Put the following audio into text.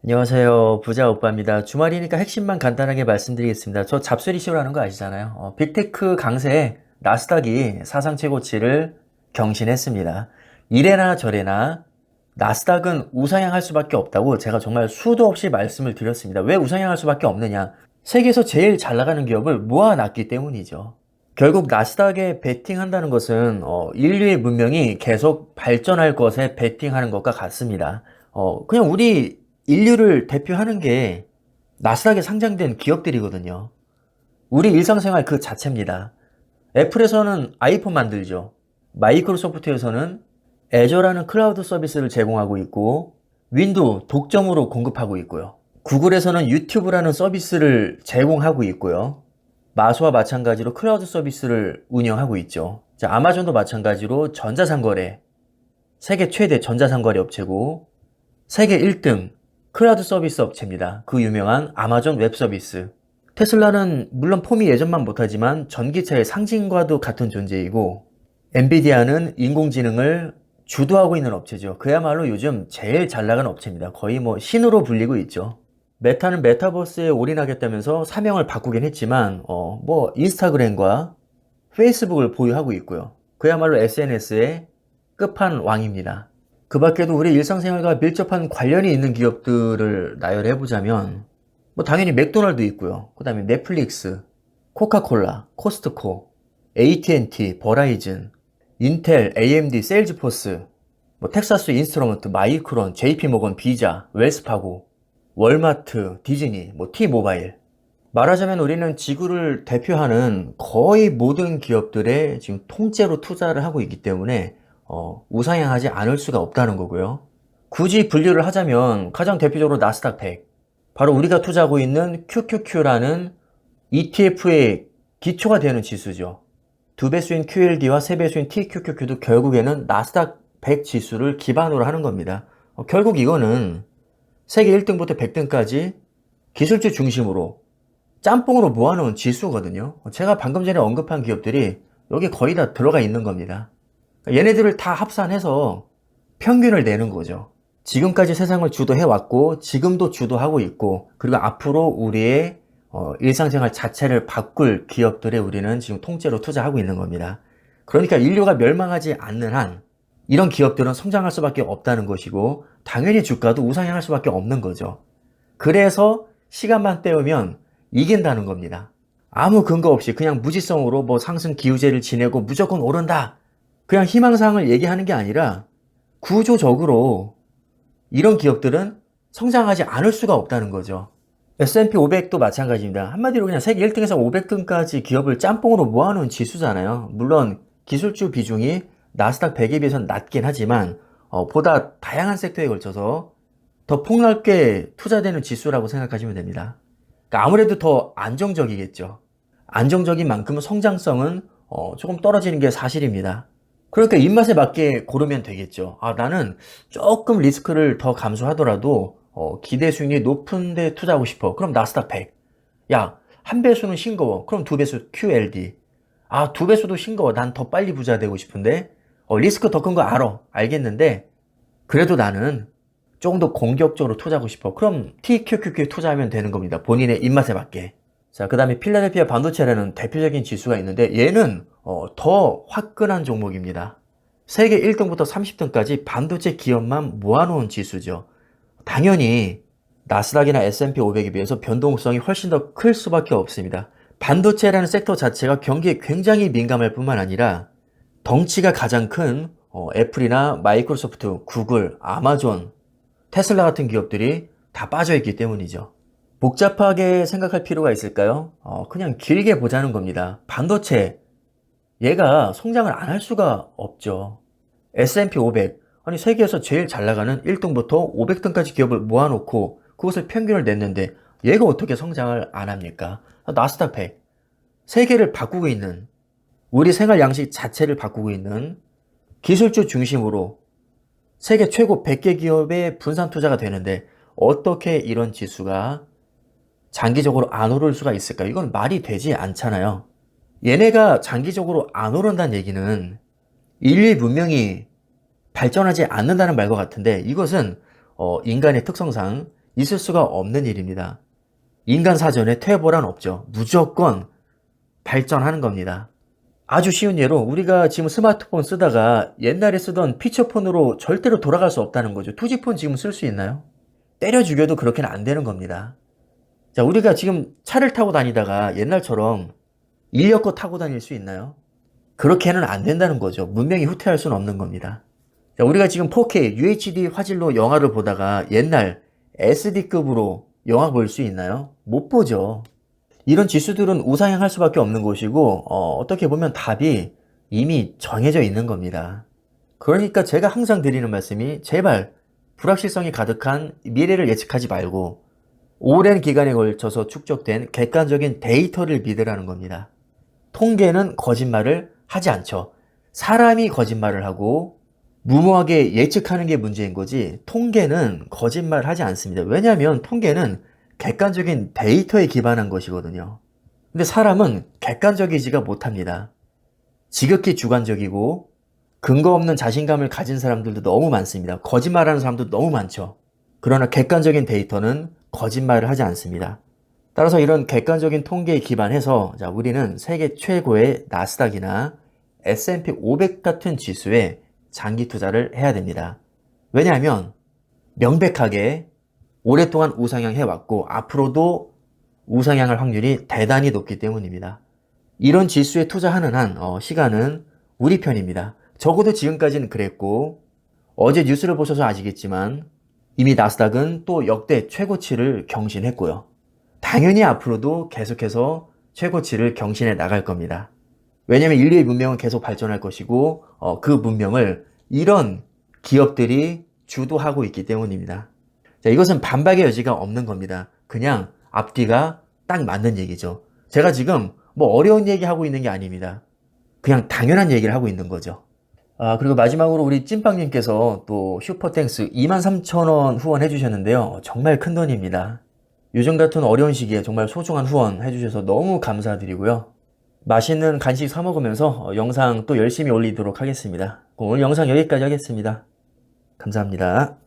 안녕하세요. 부자 오빠입니다. 주말이니까 핵심만 간단하게 말씀드리겠습니다. 저 잡스리 쇼라는 거 아시잖아요. 빅테크 강세에 나스닥이 사상 최고치를 경신했습니다. 이래나 저래나 나스닥은 우상향할 수밖에 없다고 제가 정말 수도 없이 말씀을 드렸습니다. 왜 우상향할 수밖에 없느냐? 세계에서 제일 잘 나가는 기업을 모아놨기 때문이죠. 결국 나스닥에 베팅한다는 것은 인류의 문명이 계속 발전할 것에 베팅하는 것과 같습니다. 그냥 우리 인류를 대표하는 게 나스닥에 상장된 기업들이거든요. 우리 일상생활 그 자체입니다. 애플에서는 아이폰 만들죠. 마이크로소프트에서는 애저라는 클라우드 서비스를 제공하고 있고 윈도우 독점으로 공급하고 있고요. 구글에서는 유튜브라는 서비스를 제공하고 있고요. 마소와 마찬가지로 클라우드 서비스를 운영하고 있죠. 자, 아마존도 마찬가지로 전자상거래, 세계 최대 전자상거래 업체고 세계 1등 클라우드 서비스 업체입니다. 그 유명한 아마존 웹 서비스. 테슬라는 물론 폼이 예전만 못하지만 전기차의 상징과도 같은 존재이고 엔비디아는 인공지능을 주도하고 있는 업체죠. 그야말로 요즘 제일 잘 나가는 업체입니다. 거의 뭐 신으로 불리고 있죠. 메타는 메타버스에 올인하겠다면서 사명을 바꾸긴 했지만 뭐 인스타그램과 페이스북을 보유하고 있고요. 그야말로 SNS의 끝판왕입니다. 그 밖에도 우리 일상생활과 밀접한 관련이 있는 기업들을 나열해보자면 뭐 당연히 맥도날드 있고요. 그 다음에 넷플릭스, 코카콜라, 코스트코, AT&T, 버라이즌, 인텔, AMD, 세일즈포스, 뭐 텍사스 인스트루먼트, 마이크론, JP모건, 비자, 웰스파고, 월마트, 디즈니, 뭐 T모바일. 말하자면 우리는 지구를 대표하는 거의 모든 기업들에 지금 통째로 투자를 하고 있기 때문에 우상향하지 않을 수가 없다는 거고요. 굳이 분류를 하자면 가장 대표적으로 나스닥 100, 바로 우리가 투자하고 있는 QQQ라는 ETF의 기초가 되는 지수죠. 두 배수인 QLD와 세 배수인 TQQQ도 결국에는 나스닥 100 지수를 기반으로 하는 겁니다. 결국 이거는 세계 1등부터 100등까지 기술주 중심으로 짬뽕으로 모아놓은 지수거든요. 제가 방금 전에 언급한 기업들이 여기 거의 다 들어가 있는 겁니다. 얘네들을 다 합산해서 평균을 내는 거죠. 지금까지 세상을 주도해왔고 지금도 주도하고 있고 그리고 앞으로 우리의 일상생활 자체를 바꿀 기업들에 우리는 지금 통째로 투자하고 있는 겁니다. 그러니까 인류가 멸망하지 않는 한 이런 기업들은 성장할 수밖에 없다는 것이고 당연히 주가도 우상향할 수밖에 없는 거죠. 그래서 시간만 때우면 이긴다는 겁니다. 아무 근거 없이 그냥 무지성으로 뭐 상승 기우제를 지내고 무조건 오른다. 그냥 희망사항을 얘기하는 게 아니라 구조적으로 이런 기업들은 성장하지 않을 수가 없다는 거죠. S&P 500도 마찬가지입니다. 한마디로 그냥 세계 1등에서 500등까지 기업을 짬뽕으로 모아놓은 지수잖아요. 물론 기술주 비중이 나스닥 100에 비해서는 낮긴 하지만 보다 다양한 섹터에 걸쳐서 더 폭넓게 투자되는 지수라고 생각하시면 됩니다. 그러니까 아무래도 더 안정적이겠죠. 안정적인 만큼 성장성은 조금 떨어지는 게 사실입니다. 그러니까 입맛에 맞게 고르면 되겠죠. 나는 조금 리스크를 더 감수하더라도 기대 수익률이 높은 데 투자하고 싶어. 그럼 나스닥 100. 야, 한 배수는 싱거워. 그럼 두 배수 QLD. 두 배수도 싱거워. 난 더 빨리 부자 되고 싶은데 리스크 더 큰 거 알아. 알겠는데 그래도 나는 조금 더 공격적으로 투자하고 싶어. 그럼 TQQQ 투자하면 되는 겁니다. 본인의 입맛에 맞게. 자, 그 다음에 필라델피아 반도체라는 대표적인 지수가 있는데 얘는 더 화끈한 종목입니다. 세계 1등부터 30등까지 반도체 기업만 모아놓은 지수죠. 당연히 나스닥이나 S&P 500에 비해서 변동성이 훨씬 더 클 수밖에 없습니다. 반도체라는 섹터 자체가 경기에 굉장히 민감할 뿐만 아니라 덩치가 가장 큰 애플이나 마이크로소프트, 구글, 아마존, 테슬라 같은 기업들이 다 빠져있기 때문이죠. 복잡하게 생각할 필요가 있을까요? 그냥 길게 보자는 겁니다. 반도체, 얘가 성장을 안 할 수가 없죠. S&P 500, 아니 세계에서 제일 잘 나가는 1등부터 500등까지 기업을 모아놓고 그것을 평균을 냈는데 얘가 어떻게 성장을 안 합니까? 나스닥 100, 세계를 바꾸고 있는, 우리 생활 양식 자체를 바꾸고 있는 기술주 중심으로 세계 최고 100개 기업의 분산 투자가 되는데 어떻게 이런 지수가 장기적으로 안 오를 수가 있을까? 이건 말이 되지 않잖아요. 얘네가 장기적으로 안 오른다는 얘기는 인류의 문명이 발전하지 않는다는 말과 같은데 이것은 인간의 특성상 있을 수가 없는 일입니다. 인간 사전에 퇴보란 없죠. 무조건 발전하는 겁니다. 아주 쉬운 예로 우리가 지금 스마트폰 쓰다가 옛날에 쓰던 피처폰으로 절대로 돌아갈 수 없다는 거죠. 투지폰 지금 쓸 수 있나요? 때려 죽여도 그렇게는 안 되는 겁니다. 자, 우리가 지금 차를 타고 다니다가 옛날처럼 인력거 타고 다닐 수 있나요? 그렇게는 안 된다는 거죠. 문명이 후퇴할 수는 없는 겁니다. 자, 우리가 지금 4K, UHD 화질로 영화를 보다가 옛날 SD급으로 영화 볼 수 있나요? 못 보죠. 이런 지수들은 우상향할 수밖에 없는 것이고 어떻게 보면 답이 이미 정해져 있는 겁니다. 그러니까 제가 항상 드리는 말씀이 제발 불확실성이 가득한 미래를 예측하지 말고 오랜 기간에 걸쳐서 축적된 객관적인 데이터를 믿으라는 겁니다. 통계는 거짓말을 하지 않죠. 사람이 거짓말을 하고 무모하게 예측하는 게 문제인 거지 통계는 거짓말 하지 않습니다. 왜냐하면 통계는 객관적인 데이터에 기반한 것이거든요. 근데 사람은 객관적이지가 못합니다. 지극히 주관적이고 근거 없는 자신감을 가진 사람들도 너무 많습니다. 거짓말하는 사람도 너무 많죠. 그러나 객관적인 데이터는 거짓말을 하지 않습니다. 따라서 이런 객관적인 통계에 기반해서 우리는 세계 최고의 나스닥이나 S&P 500 같은 지수에 장기 투자를 해야 됩니다. 왜냐하면 명백하게 오랫동안 우상향 해왔고 앞으로도 우상향할 확률이 대단히 높기 때문입니다. 이런 지수에 투자하는 한 시간은 우리 편입니다. 적어도 지금까지는 그랬고 어제 뉴스를 보셔서 아시겠지만 이미 나스닥은 또 역대 최고치를 경신했고요. 당연히 앞으로도 계속해서 최고치를 경신해 나갈 겁니다. 왜냐하면 인류의 문명은 계속 발전할 것이고 그 문명을 이런 기업들이 주도하고 있기 때문입니다. 자, 이것은 반박의 여지가 없는 겁니다. 그냥 앞뒤가 딱 맞는 얘기죠. 제가 지금 뭐 어려운 얘기하고 있는 게 아닙니다. 그냥 당연한 얘기를 하고 있는 거죠. 그리고 마지막으로 우리 찐빵님께서 또 슈퍼땡스 23,000원 후원해 주셨는데요. 정말 큰 돈입니다. 요즘 같은 어려운 시기에 정말 소중한 후원 해주셔서 너무 감사드리고요. 맛있는 간식 사 먹으면서 영상 또 열심히 올리도록 하겠습니다. 오늘 영상 여기까지 하겠습니다. 감사합니다.